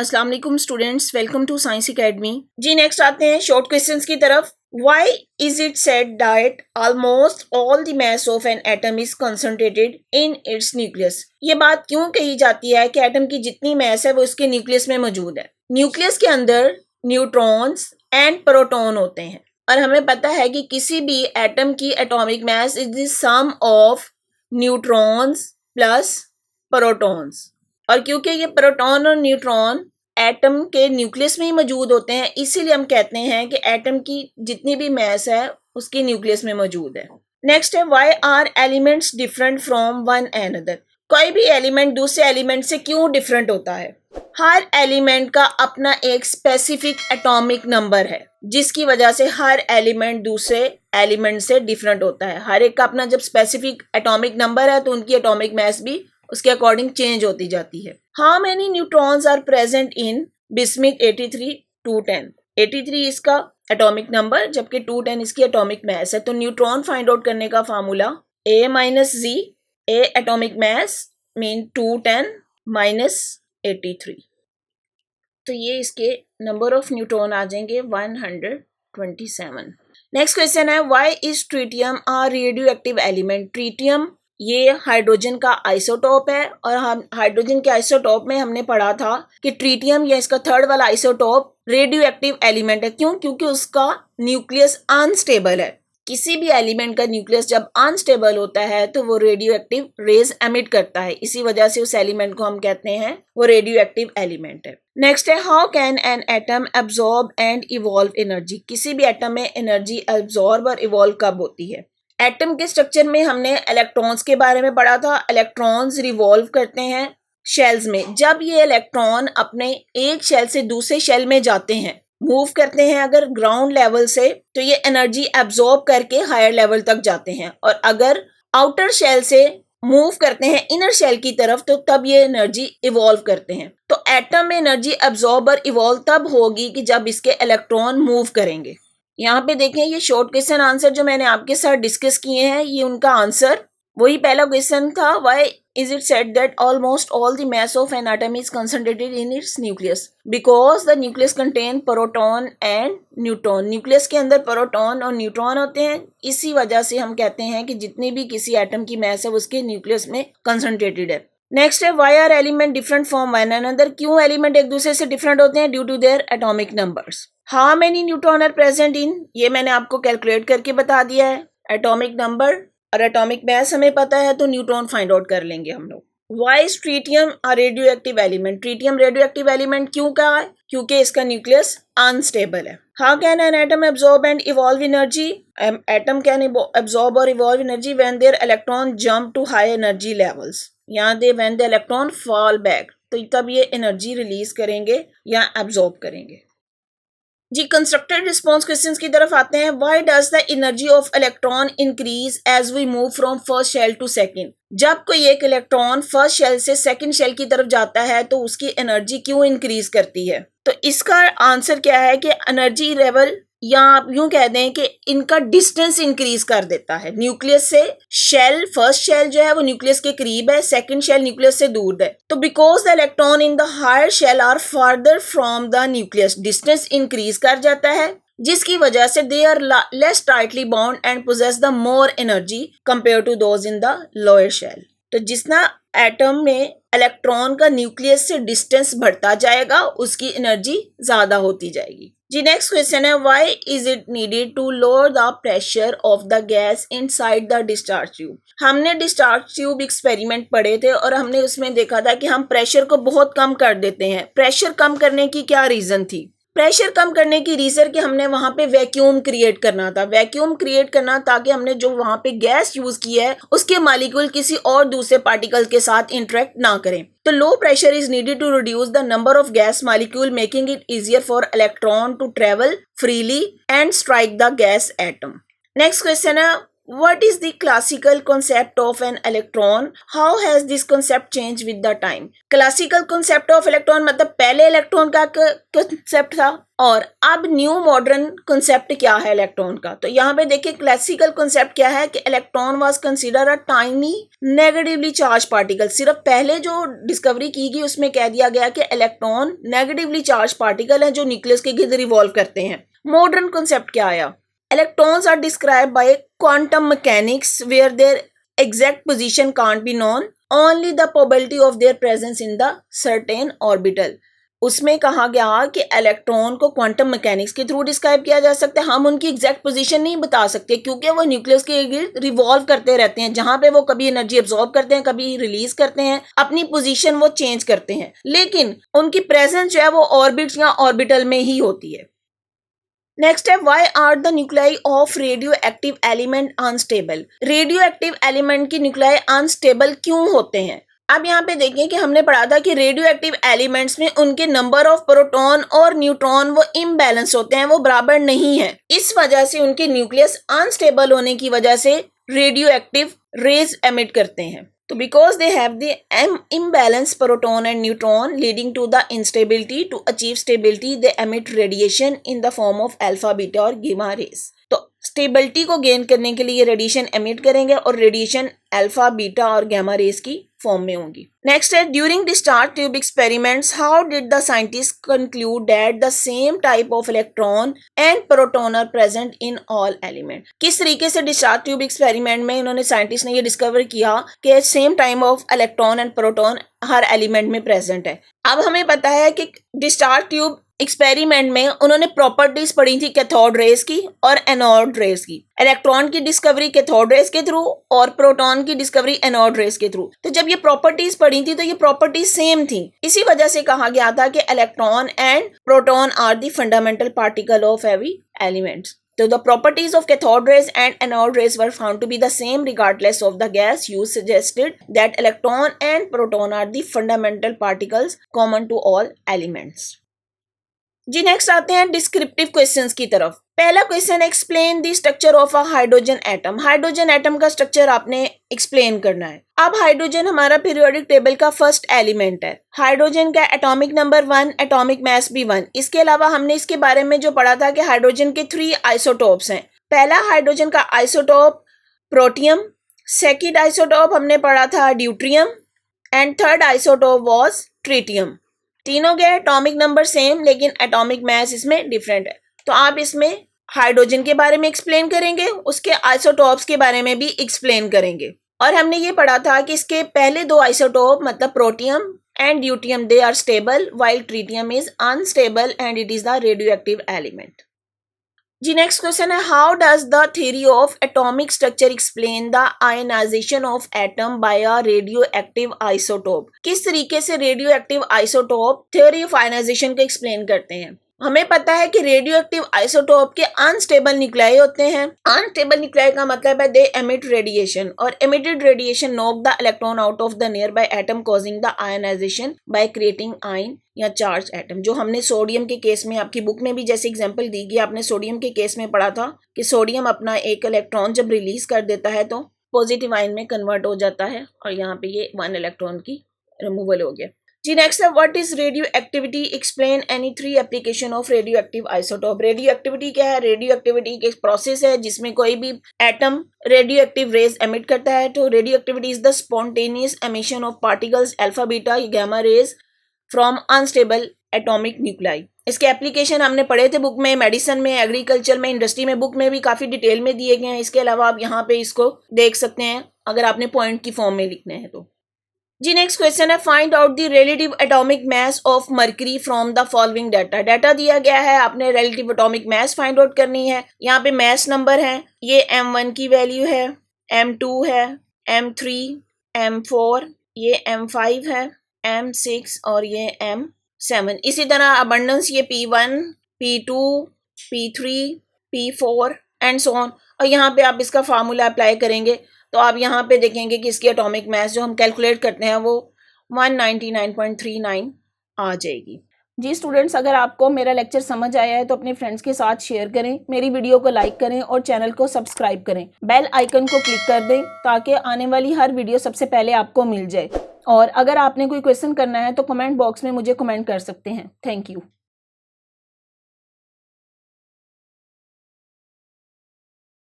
अस्सलाम वालेकुम students, welcome to science academy. जी नेक्स्ट आते हैं शॉर्ट क्वेश्चंस की तरफ। Why is it said that almost all the mass of an atom is concentrated in its nucleus? ये बात क्यों कही जाती है कि एटम की जितनी मास है वो उसके न्यूक्लियस में मौजूद है। न्यूक्लियस के अंदर न्यूट्रॉन्स एंड प्रोटॉन होते हैं और हमें पता है कि किसी भी एटम की atomic mass is the sum of neutrons plus protons. और क्योंकि ये प्रोटॉन और न्यूट्रॉन एटम के न्यूक्लियस में ही मौजूद होते हैं, इसीलिए हम कहते हैं कि एटम की जितनी भी मास है उसकी न्यूक्लियस में मौजूद है। नेक्स्ट है why are elements different from one another? कोई भी एलिमेंट दूसरे एलिमेंट से क्यों डिफरेंट होता है? हर एलिमेंट का अपना एक स्पेसिफिक एटॉमिक नंबर है जिसकी वजह से हर एलिमेंट दूसरे एलिमेंट से डिफरेंट होता है। हर एक का अपना जब स्पेसिफिक एटॉमिक नंबर है तो उनकी एटॉमिक मास भी उसके अकॉर्डिंग चेंज होती जाती है। How many neutrons are present in bismuth 83 210? 83 इसका एटॉमिक नंबर जबकि 210 इसकी एटॉमिक मास है। तो न्यूट्रॉन फाइंड आउट करने का formula A minus Z, A atomic mass mean 210 minus 83, तो ये इसके नंबर ऑफ न्यूट्रॉन आ जाएंगे 127। नेक्स्ट क्वेश्चन है why is tritium a radioactive element? Tritium ये हाइड्रोजन का आइसोटोप है और हम हाइड्रोजन के आइसोटोप में हमने पढ़ा था कि ट्रिटियम या इसका थर्ड वाला आइसोटोप रेडियो एक्टिव एलिमेंट है। क्यों? क्योंकि उसका न्यूक्लियस अनस्टेबल है। किसी भी एलिमेंट का न्यूक्लियस जब अनस्टेबल होता है तो वो रेडियो एक्टिव रेज एमिट करता है, इसी वजह से उस एलिमेंट को हम कहते हैं वो रेडियो एक्टिव एलिमेंट है। नेक्स्ट है how can an atom absorb and evolve energy? किसी भी एटम में एनर्जी एब्जॉर्ब और इवॉल्व कब होती है? एटम के स्ट्रक्चर में हमने इलेक्ट्रॉन्स के बारे में पढ़ा था। इलेक्ट्रॉन्स रिवॉल्व करते हैं शेल्स में। जब ये इलेक्ट्रॉन अपने एक शेल से दूसरे शेल में जाते हैं, मूव करते हैं अगर ग्राउंड लेवल से, तो ये एनर्जी एब्जॉर्ब करके हायर लेवल तक जाते हैं, और अगर आउटर शेल से मूव करते हैं इनर शेल की तरफ तो तब ये एनर्जी इवॉल्व करते हैं। तो एटम में एनर्जी एब्जॉर्ब और इवॉल्व तब होगी कि जब इसके इलेक्ट्रॉन मूव करेंगे। यहाँ पे देखें ये शॉर्ट क्वेश्चन आंसर जो मैंने आपके साथ डिस्कस किए हैं, ये उनका आंसर वही पहला क्वेश्चन था why is it said that almost all the mass of an atom is concentrated in its nucleus because the nucleus contain proton and neutron. Nucleus के अंदर प्रोटॉन और न्यूट्रॉन होते हैं, इसी वजह से हम कहते हैं कि जितनी भी किसी एटम की मास है उसके न्यूक्लियस में कंसंट्रेटेड है। नेक्स्ट है why are element different from one another? क्यों एलिमेंट एक दूसरे से डिफरेंट होते हैं? Due to their atomic numbers. How many neutron are present in? ये मैंने आपको कैलकुलेट करके बता दिया है। एटॉमिक नंबर और एटॉमिक मास हमें पता है तो न्यूट्रॉन फाइंड आउट कर लेंगे हम लोग। Why is tritium a radioactive element? Tritium radioactive element क्यों कहा है? क्योंकि इसका न्यूक्लियस अनस्टेबल है। How can an atom absorb and evolve energy? Atom can absorb और evolve energy when there electron jump to high energy levels, यहाँ they when the electron fall back, तो तब ये एनर्जी रिलीज करेंगे या absorb करेंगे। जी constructed response questions की तरफ आते हैं। Why does the energy of electron increase as we move from first shell to second? जब कोई एक इलेक्ट्रॉन फर्स्ट शेल से सेकंड शेल की तरफ जाता है तो उसकी एनर्जी क्यों इंक्रीज करती है? तो इसका आंसर क्या है कि एनर्जी लेवल, या आप यूं कह दें कि इनका डिस्टेंस इंक्रीज कर देता है न्यूक्लियस से। शेल, फर्स्ट शेल जो है वो न्यूक्लियस के करीब है, सेकंड शेल न्यूक्लियस से दूर है। तो because the electron in the higher shell are further from the nucleus, distance increase कर जाता है, जिसकी वजह से they are less tightly bound and possess the more energy compare to those in the lower shell. तो जितना atom में electron का न्यूक्लियस से डिस्टेंस बढ़ता जाएगा उसकी एनर्जी ज्यादा होती जाएगी। जी नेक्स्ट क्वेश्चन है why is it needed to lower the pressure of the gas inside the discharge tube? हमने डिस्चार्ज ट्यूब एक्सपेरिमेंट पढ़े थे और हमने उसमें देखा था कि हम प्रेशर को बहुत कम कर देते हैं। प्रेशर कम करने की क्या रीजन थी? प्रेशर कम करने की रीजन कि हमने वहां पे वैक्यूम क्रिएट करना था। वैक्यूम क्रिएट करना ताकि हमने जो वहां पे गैस यूज की है उसके मॉलिक्यूल किसी और दूसरे पार्टिकल के साथ इंटरेक्ट ना करें। तो low pressure is needed to reduce the number of gas molecule making it easier for electron to travel freely and strike the gas atom. Next question है What is the classical concept of an electron? How has this concept changed with the time? Classical concept of electron मतलब पहले electron का concept था और अब new modern concept क्या है electron का. तो यहाँ पे देखिए क्लासिकल concept क्या है कि electron was consider a tiny negatively charge particle. सिर्फ पहले जो डिस्कवरी की गई उसमें कह दिया गया कि इलेक्ट्रॉन नेगेटिवली चार्ज पार्टिकल है जो न्यूक्लियस के गिर्द रिवॉल्व करते हैं. मॉडर्न concept क्या आया? Electrons are described by quantum mechanics where their exact position can't be known, only the probability of their presence in the certain orbital. उसमें कहा गया कि इलेक्ट्रॉन को क्वांटम मैकेनिक्स के थ्रू डिस्क्राइब किया जा सकता है. हम उनकी एग्जैक्ट पोजीशन नहीं बता सकते क्योंकि वो न्यूक्लियस के गिर्द रिवॉल्व करते रहते हैं. जहां पे वो कभी एनर्जी एब्जॉर्ब करते हैं, कभी रिलीज करते हैं, अपनी पोजीशन वो चेंज करते हैं, लेकिन उनकी प्रेजेंस जो है वो ऑर्बिट्स या ऑर्बिटल में ही होती है. नेक्स्ट है why are the nuclei of radioactive element unstable? Radioactive element की न्यूक्लियाई अनस्टेबल क्यों होते हैं? अब यहाँ पे देखिए कि हमने पढ़ा था कि रेडियोएक्टिव एलिमेंट्स में उनके नंबर ऑफ प्रोटॉन और न्यूट्रॉन वो इम्बैलेंस होते हैं, वो बराबर नहीं है. इस वजह से उनके न्यूक्लियस अनस्टेबल होने की वजह से रेडियोएक्टिव रेज एमिट करते हैं. So because they have the imbalanced proton and neutron leading to the instability, to achieve stability they emit radiation in the form of alpha, beta और gamma rays. तो stability को gain करने के लिए ये radiation emit करेंगे और radiation alpha, beta और गामा रेज की फॉर्म में होंगी. नेक्स्ट है during discharge tube experiments how did the scientist conclude that the same type of electron and proton are present in all element. किस तरीके से डिस्चार्ज ट्यूब एक्सपेरिमेंट में इन्होंने साइंटिस्ट ने ये डिस्कवर किया कि same type of electron and proton her element में प्रेजेंट है. अब हमें पता है कि डिस्चार्ज ट्यूब एक्सपेरिमेंट में उन्होंने प्रॉपर्टीज पढ़ी थी कैथोड रेज की और एनोड रेज की. इलेक्ट्रॉन की डिस्कवरी कैथोड रेज के थ्रू और प्रोटॉन की डिस्कवरी एनोड रेज के थ्रू. तो जब ये प्रॉपर्टीज पढ़ी थी तो ये प्रॉपर्टीज सेम थी. इसी वजह से कहा गया था कि electron and proton are the fundamental particle of every elements. So the properties of cathode rays and anode rays were found to be the same regardless of the gas used, suggested that electron and proton are the fundamental particles common to all elements. जी next आते हैं descriptive questions की तरफ. पहला question explain the structure of a hydrogen atom. Hydrogen atom का structure आपने explain करना है. अब हाइड्रोजन हमारा पीरियोडिक टेबल का फर्स्ट एलिमेंट है. हाइड्रोजन का एटॉमिक नंबर 1, एटॉमिक मास भी 1. इसके अलावा हमने इसके बारे में जो पढ़ा था कि हाइड्रोजन के 3 आइसोटोप्स हैं. पहला हाइड्रोजन का आइसोटोप प्रोटियम, सेकेंड आइसोटोप हमने पढ़ा था deuterium and third isotope was tritium. तीनों के एटॉमिक नंबर सेम लेकिन एटॉमिक मास इसमें डिफरेंट है. तो आप इसमें हाइड्रोजन के बारे में एक्सप्लेन करेंगे, उसके आइसोटोप्स के बारे में भी एक्सप्लेन करेंगे. और हमने ये पढ़ा था कि इसके पहले 2 आइसोटोप मतलब protium and deuterium they are stable while tritium is unstable and it is the radioactive element. जी नेक्स्ट क्वेश्चन है how does the theory of atomic structure explain the ionisation of atom by a radioactive isotope. किस तरीके से radioactive isotope theory of ionisation को explain करते हैं. हमें पता है कि रेडियो एक्टिव आइसोटोप के अनस्टेबल न्यूक्लियाई होते हैं. अनस्टेबल न्यूक्लियाई का मतलब है दे एमिट रेडिएशन और emitted radiation knock the electron out of the nearby atom causing the ionization by creating ion या चार्ज एटम. जो हमने सोडियम के केस में आपकी बुक में भी जैसे एग्जांपल दी गई, आपने सोडियम के केस में पढ़ा था कि सोडियम अपना एक इलेक्ट्रॉन जब रिलीज कर देता है तो पॉजिटिव आयन में कन्वर्ट हो जाता है और यहाँ पे ये 1 इलेक्ट्रॉन की रिमूवल हो गया. जी नेक्स्ट है what is radio activity. Explain any 3 application of radio active isotope. Radio activity क्या है? रेडियो एक्टिविटी एक प्रोसेस है जिसमें कोई भी atom radioactive rays emit करता है. तो radioactivity is the spontaneous emission of particles alpha, beta, gamma rays from unstable atomic nuclei. इसके एप्लीकेशन हमने पढ़े थे बुक में, मेडिसिन में, एग्रीकल्चर में, इंडस्ट्री में, बुक में भी काफी डिटेल में दिए गए हैं. इसके अलावा आप यहाँ पे इसको देख सकते हैं अगर आपने पॉइंट की फॉर्म में लिखने हैं तो. जी नेक्स्ट क्वेश्चन है find out the relative atomic mass of mercury from the following data. Data दिया गया है, आपने relative atomic mass find out करनी है. यहाँ पे मास नंबर है, ये m1 की वैल्यू है, m2 है, m3, m4, ये m5 है, m6 और ये m7. इसी तरह अबंडेंस ये p1, p2, p3, p4 and so on. और यहाँ पे आप इसका फार्मूला अप्लाई करेंगे तो आप यहाँ पे देखेंगे कि इसकी एटॉमिक मास जो हम कैलकुलेट करते हैं वो 199.39 आ जाएगी. जी स्टूडेंट्स, अगर आपको मेरा लेक्चर समझ आया है तो अपने फ्रेंड्स के साथ शेयर करें, मेरी वीडियो को लाइक करें और चैनल को सब्सक्राइब करें। बेल आइकन को क्लिक कर दें ताकि आने वाली हर वीडियो सबसे पहले आपको मिल जाए। और अगर आपने कोई क्वेश्चन करना है तो कमेंट बॉक्स में मुझे कमेंट कर सकते हैं। Thank you.